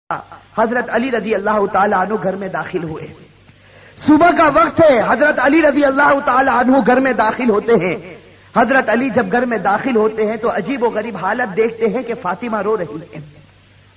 حضرت علی رضی اللہ تعالی عنہ گھر میں داخل ہوئے. صبح کا وقت ہے. حضرت علی رضی اللہ تعالی عنہ گھر میں داخل ہوتے ہیں. حضرت علی جب گھر میں داخل ہوتے ہیں تو عجیب و غریب حالت دیکھتے ہیں کہ فاطمہ رو رہی ہے.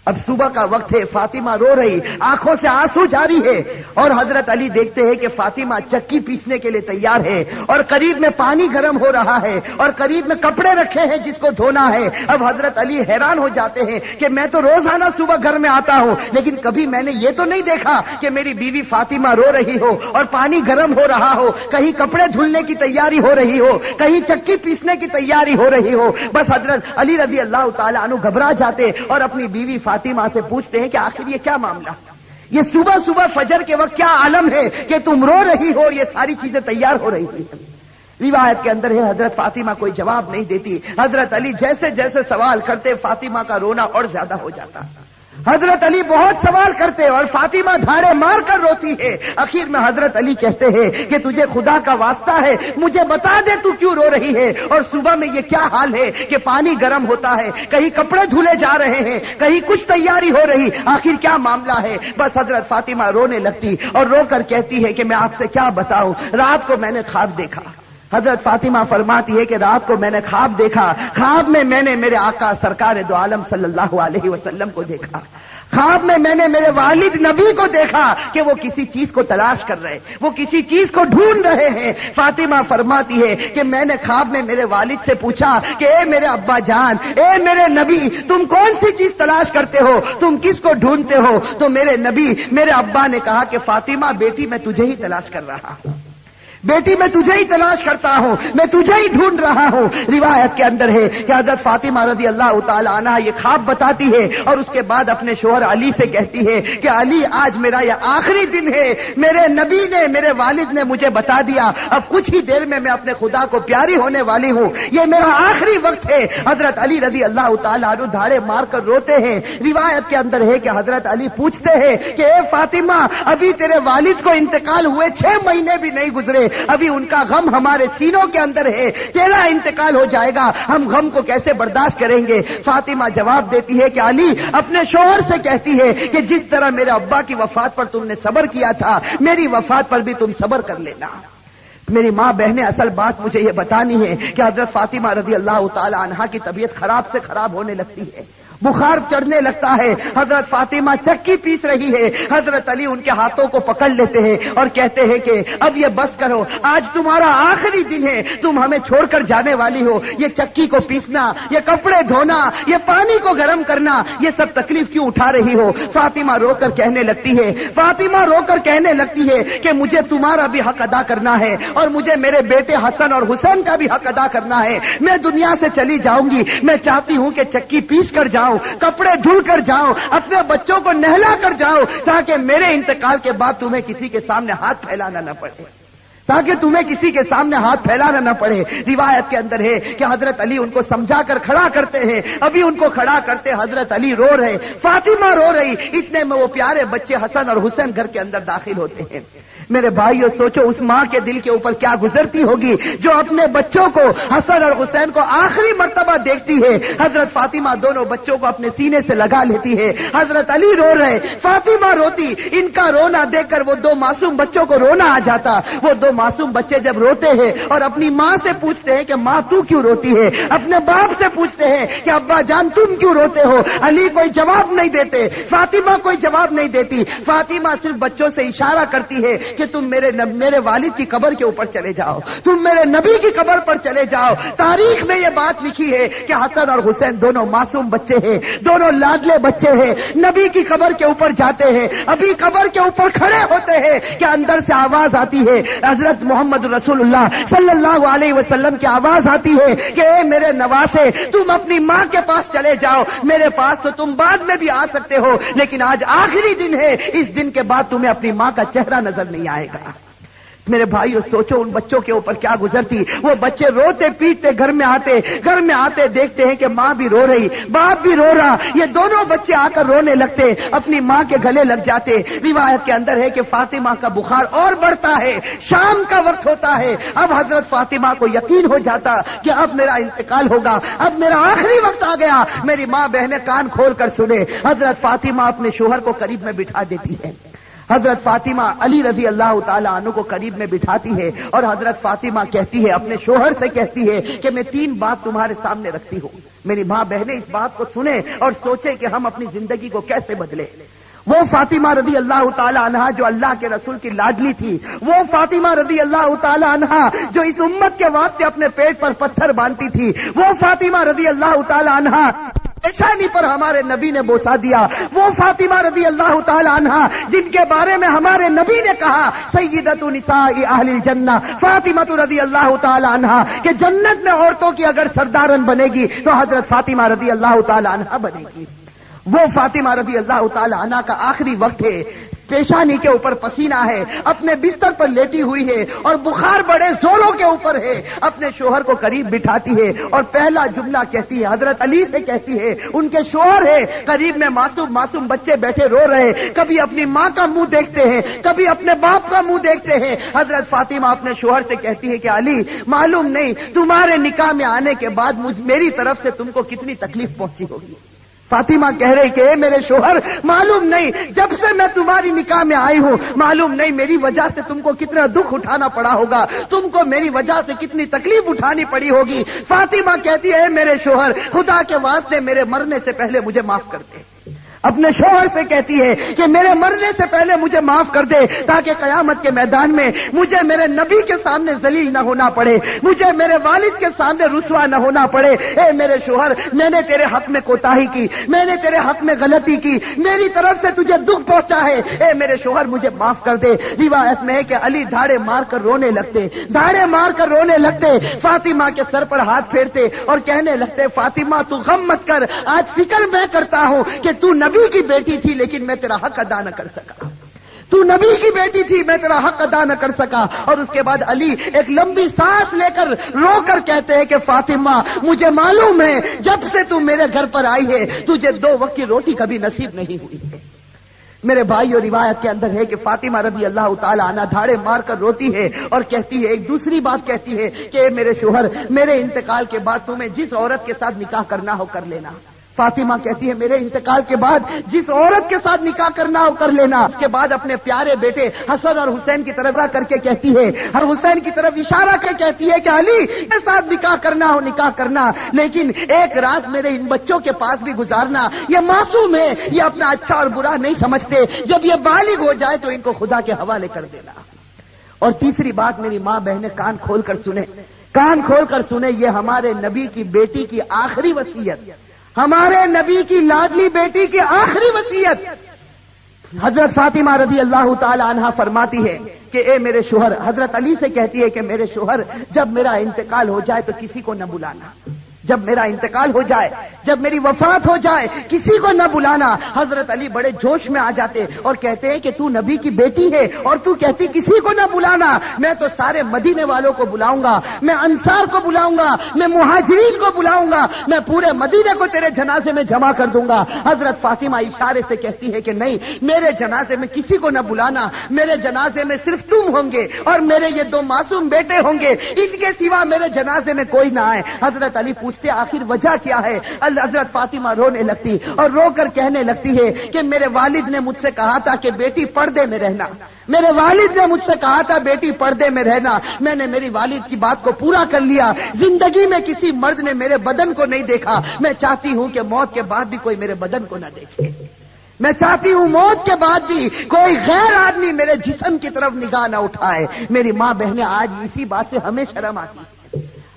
اب صبح کا وقت ہے, فاطمہ رو رہی, آنکھوں سے آنسو جاری ہے. اور حضرت علی دیکھتے ہیں کہ فاطمہ چکی پیسنے کے لیے تیار ہے اور قریب میں پانی گرم ہو رہا ہے اور قریب میں کپڑے رکھے ہیں جس کو دھونا ہے. اب حضرت علی حیران ہو جاتے ہیں کہ میں تو روزانہ صبح گھر میں آتا ہوں, لیکن کبھی میں نے یہ تو نہیں دیکھا کہ میری بیوی فاطمہ رو رہی ہو اور پانی گرم ہو رہا ہو, کہیں کپڑے دھلنے کی تیاری ہو رہی ہو, کہیں چکی پیسنے کی تیاری ہو رہی ہو. بس حضرت علی رضی اللہ تعالی عنہ گھبرا جاتے اور اپنی بیوی فاطمہ سے پوچھتے ہیں کہ آخر یہ کیا معاملہ, یہ صبح صبح فجر کے وقت کیا عالم ہے کہ تم رو رہی ہو اور یہ ساری چیزیں تیار ہو رہی تھی. روایت کے اندر ہے حضرت فاطمہ کوئی جواب نہیں دیتی. حضرت علی جیسے جیسے سوال کرتے فاطمہ کا رونا اور زیادہ ہو جاتا. حضرت علی بہت سوال کرتے اور فاطمہ دھاڑے مار کر روتی ہے. آخر میں حضرت علی کہتے ہیں کہ تجھے خدا کا واسطہ ہے, مجھے بتا دے تو کیوں رو رہی ہے, اور صبح میں یہ کیا حال ہے کہ پانی گرم ہوتا ہے, کہیں کپڑے دھلے جا رہے ہیں, کہیں کچھ تیاری ہو رہی, آخر کیا معاملہ ہے. بس حضرت فاطمہ رونے لگتی اور رو کر کہتی ہے کہ میں آپ سے کیا بتاؤں, رات کو میں نے خواب دیکھا. حضرت فاطمہ فرماتی ہے کہ رات کو میں نے خواب دیکھا, خواب میں نے میرے آقا سرکار دو عالم صلی اللہ علیہ وسلم کو دیکھا. خواب میں نے میرے والد نبی کو دیکھا کہ وہ کسی چیز کو تلاش کر رہے, وہ کسی چیز کو ڈھونڈ رہے ہیں. فاطمہ فرماتی ہے کہ میں نے خواب میں میرے والد سے پوچھا کہ اے میرے ابا جان, اے میرے نبی, تم کون سی چیز تلاش کرتے ہو, تم کس کو ڈھونڈتے ہو؟ تو میرے نبی, میرے ابا نے کہا کہ فاطمہ بیٹی میں تجھے ہی تلاش کر رہا ہوں, بیٹی میں تجھے ہی تلاش کرتا ہوں, میں تجھے ہی ڈھونڈ رہا ہوں. روایت کے اندر ہے کہ حضرت فاطمہ رضی اللہ تعالی عنہ یہ خواب بتاتی ہے اور اس کے بعد اپنے شوہر علی سے کہتی ہے کہ علی آج میرا یہ آخری دن ہے, میرے نبی نے, میرے والد نے مجھے بتا دیا, اب کچھ ہی دیر میں اپنے خدا کو پیاری ہونے والی ہوں, یہ میرا آخری وقت ہے. حضرت علی رضی اللہ تعالی عنہ دھاڑے مار کر روتے ہیں. روایت کے اندر ہے کہ حضرت علی پوچھتے ہیں کہ اے فاطمہ, ابھی تیرے والد کو انتقال ہوئے 6 مہینے بھی نہیں گزرے, ابھی ان کا غم ہمارے سینوں کے اندر ہے, تیرا انتقال ہو جائے گا, ہم غم کو کیسے برداشت کریں گے؟ فاطمہ جواب دیتی ہے کہ علی اپنے شوہر سے کہتی ہے کہ جس طرح میرے ابا کی وفات پر تم نے صبر کیا تھا, میری وفات پر بھی تم صبر کر لینا. میری ماں بہنیں, اصل بات مجھے یہ بتانی ہے کہ حضرت فاطمہ رضی اللہ تعالی عنہا کی طبیعت خراب سے خراب ہونے لگتی ہے, بخار چڑھنے لگتا ہے. حضرت فاطمہ چکی پیس رہی ہے. حضرت علی ان کے ہاتھوں کو پکڑ لیتے ہیں اور کہتے ہیں کہ اب یہ بس کرو, آج تمہارا آخری دن ہے, تم ہمیں چھوڑ کر جانے والی ہو, یہ چکی کو پیسنا, یہ کپڑے دھونا, یہ پانی کو گرم کرنا, یہ سب تکلیف کیوں اٹھا رہی ہو؟ فاطمہ رو کر کہنے لگتی ہے, فاطمہ رو کر کہنے لگتی ہے کہ مجھے تمہارا بھی حق ادا کرنا ہے اور مجھے میرے بیٹے حسن اور حسین کا بھی حق ادا کرنا ہے. میں دنیا سے چلی جاؤں گی, میں چاہتی ہوں کہ چکی پیس کر جاؤں, کپڑے دھل کر جاؤں, اپنے بچوں کو نہلا کر جاؤں, تاکہ میرے انتقال کے بعد تمہیں کسی کے سامنے ہاتھ پھیلانا نہ پڑے, تاکہ تمہیں کسی کے سامنے ہاتھ پھیلانا نہ پڑے. روایت کے اندر ہے کہ حضرت علی ان کو سمجھا کر کھڑا کرتے ہیں. ابھی ان کو کھڑا کرتے حضرت علی رو رہے, فاطمہ رو رہی, اتنے میں وہ پیارے بچے حسن اور حسین گھر کے اندر داخل ہوتے ہیں. میرے بھائیو, سوچو اس ماں کے دل کے اوپر کیا گزرتی ہوگی جو اپنے بچوں کو, حسن اور حسین کو آخری مرتبہ دیکھتی ہے. حضرت فاطمہ دونوں بچوں کو اپنے سینے سے لگا لیتی ہے. حضرت علی رو رہے, فاطمہ روتی. ان کا رونا دیکھ کر وہ 2 معصوم بچوں کو رونا آ جاتا. وہ 2 معصوم بچے جب روتے ہیں اور اپنی ماں سے پوچھتے ہیں کہ ماں تو کیوں روتی ہے, اپنے باپ سے پوچھتے ہیں کہ ابا جان تم کیوں روتے ہو, علی کوئی جواب نہیں دیتے, فاطمہ کوئی جواب نہیں دیتی. فاطمہ صرف بچوں سے اشارہ کرتی ہے کہ تم میرے والد کی قبر کے اوپر چلے جاؤ, تم میرے نبی کی قبر پر چلے جاؤ. تاریخ میں یہ بات لکھی ہے کہ حسن اور حسین دونوں معصوم بچے ہیں, دونوں لاڈلے بچے ہیں. نبی کی قبر کے اوپر جاتے ہیں, ابھی قبر کے اوپر کھڑے ہوتے ہیں کہ اندر سے آواز آتی ہے, حضرت محمد رسول اللہ صلی اللہ علیہ وسلم کی آواز آتی ہے کہ اے میرے نواسے, تم اپنی ماں کے پاس چلے جاؤ, میرے پاس تو تم بعد میں بھی آ سکتے ہو, لیکن آج آخری دن ہے, اس دن کے بعد تمہیں اپنی ماں کا چہرہ نظر نہیں آئے گا. میرے بھائیو سوچو ان بچوں کے اوپر کیا گزرتی. وہ بچے روتے پیٹتے گھر میں آتے دیکھتے ہیں کہ ماں بھی رو رہی, باپ بھی رو رہا. یہ دونوں بچے آ کر رونے لگتے, اپنی ماں کے گلے لگ جاتے. روایت کے اندر ہے کہ فاطمہ کا بخار اور بڑھتا ہے, شام کا وقت ہوتا ہے. اب حضرت فاطمہ کو یقین ہو جاتا کہ اب میرا انتقال ہوگا, اب میرا آخری وقت آ گیا. میری ماں بہنیں کان کھول کر سنے. حضرت فاطمہ اپنے شوہر کو قریب میں بٹھا دیتی ہے. حضرت فاطمہ علی رضی اللہ تعالی عنہ کو قریب میں بٹھاتی ہے اور حضرت فاطمہ کہتی ہے, اپنے شوہر سے کہتی ہے کہ میں 3 بات تمہارے سامنے رکھتی ہوں. میری ماں بہنیں اس بات کو سنیں اور سوچیں کہ ہم اپنی زندگی کو کیسے بدلیں. وہ فاطمہ رضی اللہ تعالی عنہا جو اللہ کے رسول کی لاڈلی تھی, وہ فاطمہ رضی اللہ تعالی عنہا جو اس امت کے واسطے اپنے پیٹ پر پتھر باندھتی تھی, وہ فاطمہ رضی اللہ تعالی عنہا پیشانی پر ہمارے نبی نے بوسا دیا, وہ فاطمہ رضی اللہ تعالی عنہا جن کے بارے میں ہمارے نبی نے کہا سیدۃ نساء اہل الجنہ فاطمہ رضی اللہ تعالی عنہا کہ جنت میں عورتوں کی اگر سردارن بنے گی تو حضرت فاطمہ رضی اللہ تعالی عنہا بنے گی. وہ فاطمہ رضی اللہ تعالی عنہا کا آخری وقت ہے, پیشانی کے اوپر پسینہ ہے, اپنے بستر پر لیٹی ہوئی ہے اور بخار بڑے زوروں کے اوپر ہے. اپنے شوہر کو قریب بٹھاتی ہے اور پہلا جملہ کہتی ہے, حضرت علی سے کہتی ہے, ان کے شوہر ہے, قریب میں معصوم بچے بیٹھے رو رہے, کبھی اپنی ماں کا منہ دیکھتے ہیں, کبھی اپنے باپ کا منہ دیکھتے ہیں. حضرت فاطمہ اپنے شوہر سے کہتی ہے کہ علی معلوم نہیں تمہارے نکاح میں آنے کے بعد میری طرف سے تم کو کتنی تکلیف پہنچی ہوگی. فاطمہ کہہ رہی کہ اے میرے شوہر معلوم نہیں جب سے میں تمہاری نکاح میں آئی ہوں معلوم نہیں میری وجہ سے تم کو کتنا دکھ اٹھانا پڑا ہوگا, تم کو میری وجہ سے کتنی تکلیف اٹھانی پڑی ہوگی. فاطمہ کہتی ہے میرے شوہر خدا کے واسطے میرے مرنے سے پہلے مجھے معاف کر دے. اپنے شوہر سے کہتی ہے کہ میرے مرنے سے پہلے مجھے معاف کر دے تاکہ قیامت کے میدان میں مجھے میرے نبی کے سامنے ذلیل نہ ہونا پڑے, مجھے میرے والد کے سامنے رسوا نہ ہونا پڑے. اے میرے شوہر میں نے تیرے حق میں کوتاہی کی, میں نے تیرے حق میں غلطی کی, میری طرف سے تجھے دکھ پہنچا ہے, اے میرے شوہر مجھے معاف کر دے. روایت میں ہے کہ علی دھاڑے مار کر رونے لگتے, فاطمہ کے سر پر ہاتھ پھیرتے اور کہنے لگتے فاطمہ تو غم مت کر, آج فکر میں کرتا ہوں کہ تو نبی کی بیٹی تھی لیکن میں تیرا حق ادا نہ کر سکا, تو نبی کی بیٹی تھی میں تیرا حق ادا نہ کر سکا. اور اس کے بعد علی ایک لمبی سانس لے کر رو کر کہتے ہیں کہ فاطمہ مجھے معلوم ہے جب سے تو میرے گھر پر آئی ہے تجھے 2 وقت کی روٹی کبھی نصیب نہیں ہوئی ہے. میرے بھائیو روایت کے اندر ہے کہ فاطمہ رضی اللہ تعالی عنہا دھاڑے مار کر روتی ہے اور کہتی ہے, ایک دوسری بات کہتی ہے کہ میرے شوہر میرے انتقال کے بعد تمہیں جس عورت کے ساتھ نکاح کرنا ہو کر لینا. فاطمہ کہتی ہے میرے انتقال کے بعد جس عورت کے ساتھ نکاح کرنا ہو کر لینا. اس کے بعد اپنے پیارے بیٹے حسن اور حسین کی طرف کر کے کہتی ہے, اور حسین کی طرف اشارہ کر کہتی ہے کہ علی کے ساتھ نکاح کرنا ہو نکاح کرنا, لیکن ایک رات میرے ان بچوں کے پاس بھی گزارنا. یہ معصوم ہے, یہ اپنا اچھا اور برا نہیں سمجھتے, جب یہ بالغ ہو جائے تو ان کو خدا کے حوالے کر دینا. اور تیسری بات میری ماں بہنیں کان کھول کر سنیں, یہ ہمارے نبی کی بیٹی کی آخری وصیت, ہمارے نبی کی لاڈلی بیٹی کی آخری وصیت. حضرت فاطمہ رضی اللہ تعالی عنہا فرماتی ہے کہ اے میرے شوہر, حضرت علی سے کہتی ہے کہ میرے شوہر جب میرا انتقال ہو جائے تو کسی کو نہ بلانا, جب میرا انتقال ہو جائے, جب میری وفات ہو جائے کسی کو نہ بلانا. حضرت علی بڑے جوش میں آ جاتے اور کہتے ہیں کہ تو نبی کی بیٹی ہے اور تو کہتی کسی کو نہ بلانا, میں تو سارے مدینے والوں کو بلاؤں گا, میں انصار کو بلاؤں گا, میں مہاجرین کو بلاؤں گا, میں پورے مدینے کو تیرے جنازے میں جمع کر دوں گا. حضرت فاطمہ اشارے سے کہتی ہے کہ نہیں, میرے جنازے میں کسی کو نہ بلانا, میرے جنازے میں صرف تم ہوں گے اور میرے یہ 2 معصوم بیٹے ہوں گے, ان کے سوا میرے جنازے میں کوئی نہ آئے. حضرت علی پوچھتے آخر وجہ کیا ہے؟ حضرت فاطمہ رونے لگتی اور رو کر کہنے لگتی ہے کہ میرے والد نے مجھ سے کہا تھا کہ بیٹی پردے میں رہنا, میرے والد نے مجھ سے کہا تھا بیٹی پردے میں رہنا, میں نے میری والد کی بات کو پورا کر لیا. زندگی میں کسی مرد نے میرے بدن کو نہیں دیکھا, میں چاہتی ہوں کہ موت کے بعد بھی کوئی میرے بدن کو نہ دیکھے, میں چاہتی ہوں موت کے بعد بھی کوئی غیر آدمی میرے جسم کی طرف نگاہ نہ اٹھائے. میری ماں بہنیں آج اسی بات سے ہمیں شرم آتی ہے.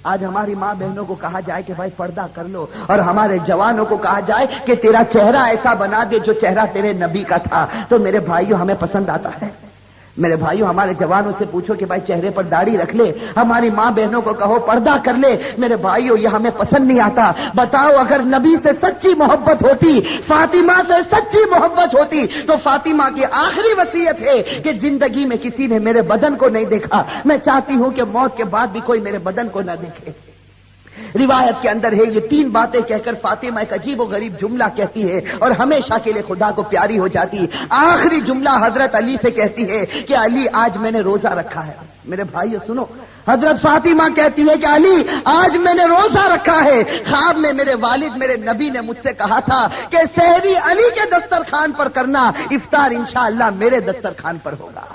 آج ہماری ماں بہنوں کو کہا جائے کہ بھائی پردہ کر لو, اور ہمارے جوانوں کو کہا جائے کہ تیرا چہرہ ایسا بنا دے جو چہرہ تیرے نبی کا تھا, تو میرے بھائیوں ہمیں پسند آتا ہے. میرے بھائیوں ہمارے جوانوں سے پوچھو کہ بھائی چہرے پر داڑھی رکھ لے، ہماری ماں بہنوں کو کہو پردہ کر لے، میرے بھائیوں یہ ہمیں پسند نہیں آتا۔ بتاؤ اگر نبی سے سچی محبت ہوتی، فاطمہ سے سچی محبت ہوتی تو فاطمہ کی آخری وصیت ہے کہ زندگی میں کسی نے میرے بدن کو نہیں دیکھا، میں چاہتی ہوں کہ موت کے بعد بھی کوئی میرے بدن کو نہ دیکھے۔ روایت کے اندر ہے یہ تین باتیں کہہ کر فاطمہ ایک عجیب و غریب جملہ کہتی ہے اور ہمیشہ کے لیے خدا کو پیاری ہو جاتی۔ آخری جملہ حضرت علی سے کہتی ہے کہ علی آج میں نے روزہ رکھا ہے۔ میرے بھائیو سنو، حضرت فاطمہ کہتی ہے کہ علی آج میں نے روزہ رکھا ہے، خواب میں میرے والد میرے نبی نے مجھ سے کہا تھا کہ سحری علی کے دسترخوان پر کرنا، افطار انشاءاللہ میرے دسترخوان پر ہوگا۔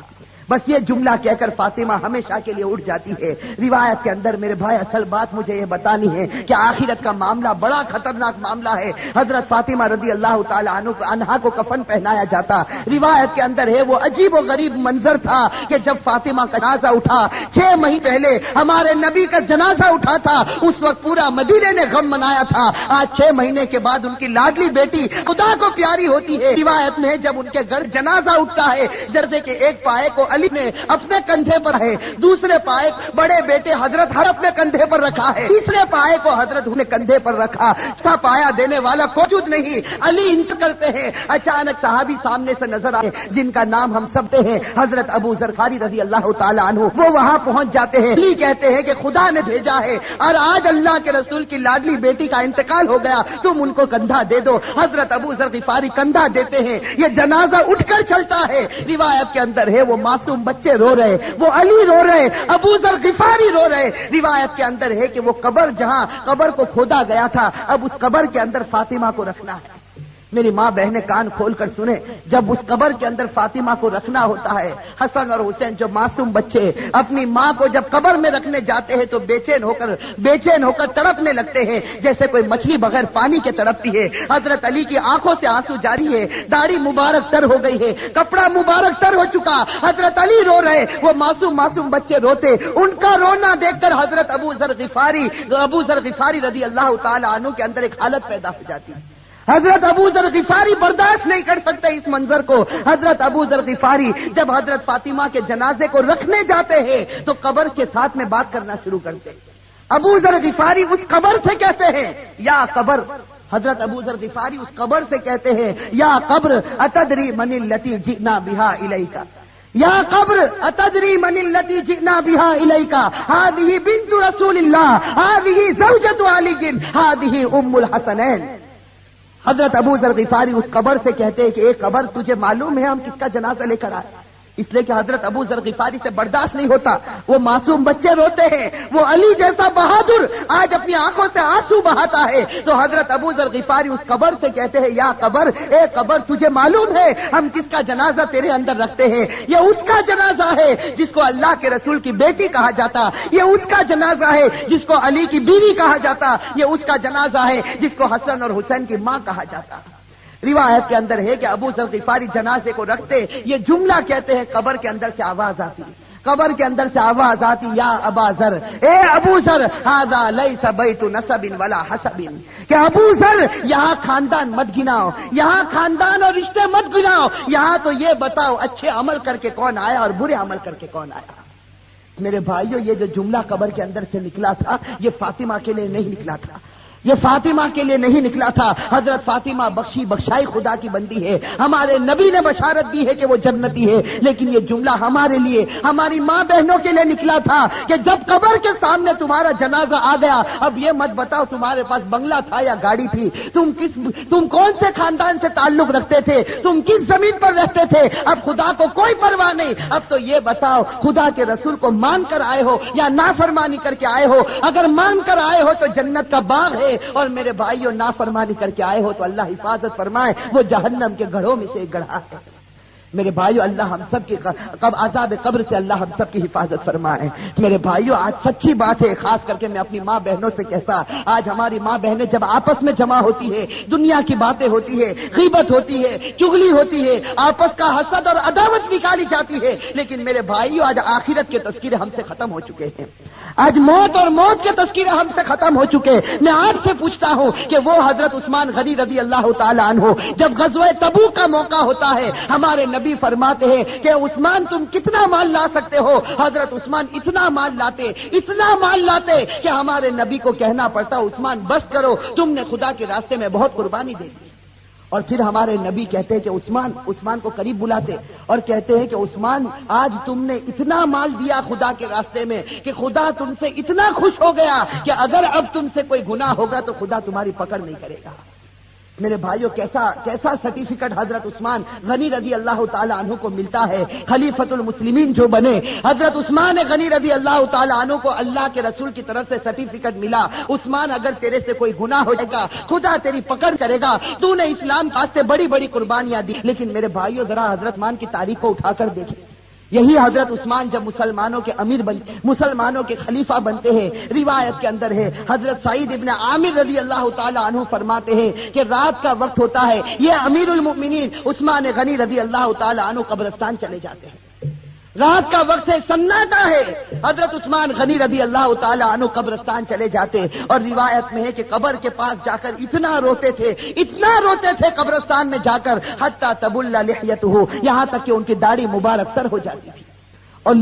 بس یہ جملہ کہہ کر فاطمہ ہمیشہ کے لیے اٹھ جاتی ہے۔ روایت کے اندر میرے بھائی اصل بات مجھے یہ بتانی ہے کہ آخرت کا معاملہ بڑا خطرناک معاملہ ہے۔ حضرت فاطمہ رضی اللہ تعالی عنہا کو کفن پہنایا جاتا۔ روایت کے اندر ہے وہ عجیب و غریب منظر تھا کہ جب فاطمہ کا جنازہ اٹھا، 6 مہینے پہلے ہمارے نبی کا جنازہ اٹھا تھا، اس وقت پورا مدینے نے غم منایا تھا۔ آج 6 مہینے کے بعد ان کی لاڈلی بیٹی خدا کو پیاری ہوتی ہے۔ روایت میں جب ان کے گھر جنازہ اٹھتا ہے، جردے کے ایک پائے کو علی نے اپنے کندھے پر ہے، دوسرے پائے بڑے بیٹے حضرت ہر اپنے کندھے پر رکھا ہے، تیسرے پائے کو حضرت نے کندھے پر رکھا، سا پایا دینے والا موجود نہیں، علی انت کرتے ہیں۔ اچانک صحابی سامنے سے نظر آئے جن کا نام ہم سب سے ہیں، حضرت ابو ذر غفاری رضی اللہ تعالی عنہ، وہ وہاں پہنچ جاتے ہیں۔ علی کہتے ہیں کہ خدا نے بھیجا ہے اور آج اللہ کے رسول کی لاڈلی بیٹی کا انتقال ہو گیا، تم ان کو کندھا دے دو۔ حضرت ابو ذر غفاری کندھا دیتے ہیں، یہ جنازہ اٹھ کر چلتا ہے۔ روایت کے اندر ہے وہ معصوم بچے رو رہے، وہ علی رو رہے، ابو ذر غفاری رو رہے۔ روایت کے اندر ہے کہ وہ قبر جہاں قبر کو کھودا گیا تھا، اب اس قبر کے اندر فاطمہ کو رکھنا ہے۔ میری ماں بہنیں کان کھول کر سنیں، جب اس قبر کے اندر فاطمہ کو رکھنا ہوتا ہے، حسن اور حسین جو معصوم بچے اپنی ماں کو جب قبر میں رکھنے جاتے ہیں تو بے چین ہو کر تڑپنے لگتے ہیں جیسے کوئی مچھلی بغیر پانی کے تڑپتی ہے۔ حضرت علی کی آنکھوں سے آنسو جاری ہے، داڑھی مبارک تر ہو گئی ہے، کپڑا مبارک تر ہو چکا، حضرت علی رو رہے، وہ معصوم بچے روتے۔ ان کا رونا دیکھ کر حضرت ابو ذر غفاری رضی اللہ تعالی عنہ کے اندر ایک حالت پیدا ہو جاتی ہے۔ حضرت ابو ذر غفاری برداشت نہیں کر سکتے اس منظر کو۔ حضرت ابو ذر غفاری جب حضرت فاطمہ کے جنازے کو رکھنے جاتے ہیں تو قبر کے ساتھ میں بات کرنا شروع کرتے ہیں۔ ابو ذر غفاری اس قبر سے کہتے ہیں یا قبر، حضرت ابو ذر غفاری اس قبر سے کہتے ہیں یا قبر اتدری من التی جئنا بها الیک، یا قبر اتدری من التی جئنا بها الیک، هذه بنت رسول الله، هذه زوجة علی، هذه ام الحسنین۔ حضرت ابو ذر غفاری اس قبر سے کہتے ہیں کہ ایک قبر تجھے معلوم ہے ہم کس کا جنازہ لے کر آئے؟ اس لیے کہ حضرت ابو ذر غفاری سے برداشت نہیں ہوتا، وہ معصوم بچے روتے ہیں، وہ علی جیسا بہادر آج اپنی آنکھوں سے آنسو بہاتا ہے، تو حضرت ابو ذر غفاری اس قبر سے کہتے ہیں یا قبر، اے قبر تجھے معلوم ہے ہم کس کا جنازہ تیرے اندر رکھتے ہیں؟ یہ اس کا جنازہ ہے جس کو اللہ کے رسول کی بیٹی کہا جاتا، یہ اس کا جنازہ ہے جس کو علی کی بیوی کہا جاتا، یہ اس کا جنازہ ہے جس کو حسن اور حسین کی ماں کہا جاتا۔ روایت کے اندر ہے کہ ابو ذر غفاری جنازے کو رکھتے یہ جملہ کہتے ہیں، قبر کے اندر سے آواز آتی، قبر کے اندر سے آواز آتی یا ابا ذر، اے ابو ذر، ھذا لیس بیت نسب ولا حسب، کہ ابو ذر یہاں خاندان مت گناؤ، یہاں خاندان اور رشتے مت گناؤ، یہاں تو یہ بتاؤ اچھے عمل کر کے کون آیا اور برے عمل کر کے کون آیا۔ میرے بھائیو یہ جو جملہ قبر کے اندر سے نکلا تھا یہ فاطمہ کے لیے نہیں نکلا تھا، یہ فاطمہ کے لیے نہیں نکلا تھا۔ حضرت فاطمہ بخشائی خدا کی بندی ہے، ہمارے نبی نے بشارت دی ہے کہ وہ جنتی ہے، لیکن یہ جملہ ہمارے لیے، ہماری ماں بہنوں کے لیے نکلا تھا کہ جب قبر کے سامنے تمہارا جنازہ آ گیا، اب یہ مت بتاؤ تمہارے پاس بنگلہ تھا یا گاڑی تھی، تم کون سے خاندان سے تعلق رکھتے تھے، تم کس زمین پر رہتے تھے، اب خدا کو کوئی پرواہ نہیں، اب تو یہ بتاؤ خدا کے رسول کو مان کر آئے ہو یا نافرمانی کر کے آئے ہو؟ اگر مان کر آئے ہو تو جنت کا باغ ہے، اور میرے بھائیوں نافرمانی کر کے آئے ہو تو اللہ حفاظت فرمائے، وہ جہنم کے گڑھوں میں سے ایک گڑھا ہے۔ میرے بھائیو اللہ ہم سب کی عذاب قبر سے اللہ ہم سب کی حفاظت فرمائے۔ میرے بھائیو آج سچی بات ہے، خاص کر کے میں اپنی ماں بہنوں سے کہتا، آج ہماری ماں بہنیں جب آپس میں جمع ہوتی ہے، دنیا کی باتیں ہوتی ہے، غیبت ہوتی ہے، چغلی ہوتی ہے، آپس کا حسد اور عداوت نکالی جاتی ہے، لیکن میرے بھائیو آج آخرت کے تذکرے ہم سے ختم ہو چکے ہیں، آج موت اور موت کے تذکرے ہم سے ختم ہو چکے۔ میں آپ سے پوچھتا ہوں کہ وہ حضرت عثمان غنی رضی اللہ تعالی عنہ جب غزوہ تبوک کا موقع ہوتا ہے، ہمارے نبی فرماتے ہیں کہ عثمان تم کتنا مال لا سکتے ہو؟ حضرت عثمان اتنا مال لاتے کہ ہمارے نبی کو کہنا پڑتا عثمان بس کرو، تم نے خدا کے راستے میں بہت قربانی دے دی۔ اور پھر ہمارے نبی کہتے ہیں کہ عثمان کو قریب بلاتے اور کہتے ہیں کہ عثمان آج تم نے اتنا مال دیا خدا کے راستے میں کہ خدا تم سے اتنا خوش ہو گیا کہ اگر اب تم سے کوئی گناہ ہوگا تو خدا تمہاری پکڑ نہیں کرے گا۔ میرے بھائیوں کیسا سرٹیفکیٹ حضرت عثمان غنی رضی اللہ تعالی عنہ کو ملتا ہے، خلیفۃ المسلمین جو بنے۔ حضرت عثمان غنی رضی اللہ تعالی عنہ کو اللہ کے رسول کی طرف سے سرٹیفکیٹ ملا، عثمان اگر تیرے سے کوئی گناہ ہو جائے گا خدا تیری پکڑ کرے گا، تو نے اسلام واسطے بڑی بڑی قربانیاں دی۔ لیکن میرے بھائیوں ذرا حضرت عثمان کی تاریخ کو اٹھا کر دیکھیں، یہی حضرت عثمان جب مسلمانوں کے خلیفہ بنتے ہیں، روایت کے اندر ہے حضرت سعید ابن عامر رضی اللہ تعالی عنہ فرماتے ہیں کہ رات کا وقت ہوتا ہے، یہ امیر المؤمنین عثمان غنی رضی اللہ تعالی عنہ قبرستان چلے جاتے ہیں، رات کا وقت ہے، سناٹا ہے، حضرت عثمان غنی رضی اللہ تعالی عنہ قبرستان چلے جاتے اور روایت میں ہے کہ قبر کے پاس جا کر اتنا روتے تھے قبرستان میں جا کر حتی تبل لحیتہ، یہاں تک کہ ان کی داڑھی مبارک تر ہو جاتی تھی۔ اور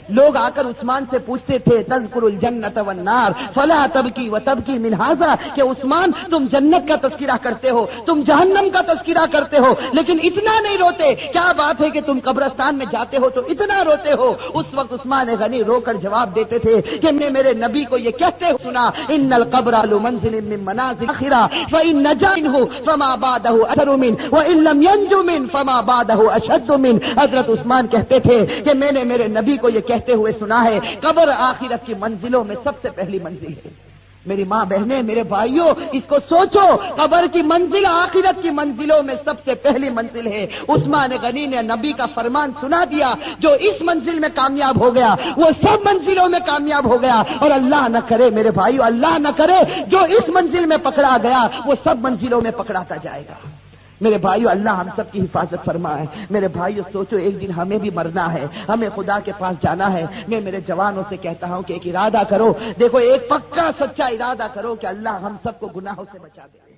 لوگ آ کر عثمان سے پوچھتے تھے تذکر الجنت والنار فلا تبکی وتبکی من ھذا، کہ عثمان تم جنت کا تذکرہ کرتے ہو، تم جہنم کا تذکرہ کرتے ہو، لیکن اتنا نہیں روتے، کیا بات ہے کہ تم قبرستان میں جاتے ہو تو اتنا روتے ہو؟ اس وقت عثمان غنی رو کر جواب دیتے تھے کہ میں میرے نبی کو یہ کہتے ہو سنا، ان القبر لمنزل من منازل الاخرہ فان نجا منه فما بعده اثر منه وان لم ينج منه فما بعده اشد منه۔ حضرت عثمان کہتے تھے کہ میں نے میرے نبی کو یہ کہتے ہوئے سنا ہے قبر آخرت کی منزلوں میں سب سے پہلی منزل ہے۔ میری ماں بہنیں، میرے بھائیوں، اس کو سوچو، قبر کی منزل آخرت کی منزلوں میں سب سے پہلی منزل ہے۔ عثمان غنی نے نبی کا فرمان سنا دیا، جو اس منزل میں کامیاب ہو گیا وہ سب منزلوں میں کامیاب ہو گیا، اور اللہ نہ کرے میرے بھائیوں، اللہ نہ کرے جو اس منزل میں پکڑا گیا وہ سب منزلوں میں پکڑاتا جائے گا۔ میرے بھائیو اللہ ہم سب کی حفاظت فرمائے۔ میرے بھائیو سوچو، ایک دن ہمیں بھی مرنا ہے، ہمیں خدا کے پاس جانا ہے۔ میں میرے جوانوں سے کہتا ہوں کہ ایک ارادہ کرو، دیکھو ایک پکا سچا ارادہ کرو کہ اللہ ہم سب کو گناہوں سے بچا دے۔